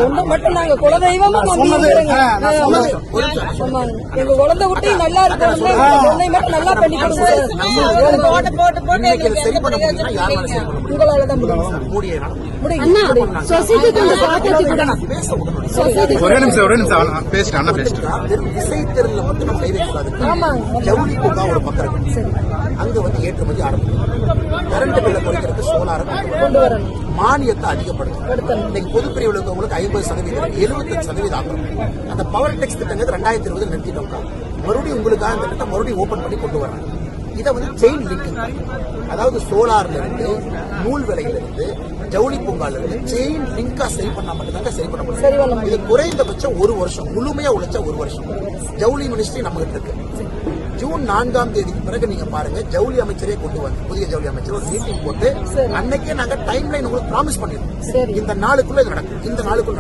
ஒண்ணு மட்டும் நாங்க குலதெய்வமா எங்க குழந்தை குட்டி நல்லா இருக்கணும், ஒன்னை மட்டும் நல்லா பண்ணி கொடுங்க. உங்களாலதான் ஒரே நிமிஷம் பேசிட்டு அண்ணா பேசிட்டு விசைத்திறன்ல மட்டும் நம்ம கை வைக்கக்கூடாது. ஜவுளி பூங்கா ஒரு பக்கம் இருக்கு, அங்க வந்து ஏற்றுமதி ஆரம்பிக்கும். கரண்ட் பில்லை குறைக்கிறதுக்கு சோலார கொண்டு வரணும், மானியத்தை அதிகப்படுத்தணும். இன்னைக்கு பொதுப்பிரிவில் இருக்கவங்களுக்கு 50%, 75% ஆகும். அந்த பவர் டெக்ஸ் திட்டங்கள் 2020 நிறுத்திட்டோம்னா மறுபடியும் உங்களுக்காக இந்த திட்டம் மறுபடியும் ஓபன் பண்ணி கொண்டு வராங்க. இதை வந்து செயின் லிங்கிங், அதாவது சோலார்ல இருந்து நூல் விலையில இருந்து ஜவுளி பூங்கால இருந்து செயின் லிங்கா சரி பண்ணா மட்டும்தாங்க சரி பண்ண முடியும். இது குறைந்தபட்சம் 1 வருஷம், முழுமையா உழைச்சா 1 வருஷம். ஜவுளி மினிஸ்ட்ரி நம்ம கிட்ட இருக்கு. ஜூன் 4ஆம் தேதிக்கு பிறகு நீங்க பாருங்க, ஜவுளி அமைச்சரே கொண்டு வந்து புதிய ஜவுளி அமைச்சர் ஒரு மீட்டிங் போட்டு அன்னைக்கே நாங்க டைம் லைன் உங்களுக்கு ப்ராமிஸ் பண்ணிருக்கோம். இந்த நாளுக்குள்ள இது நடக்கும், இந்த நாளுக்குள்ள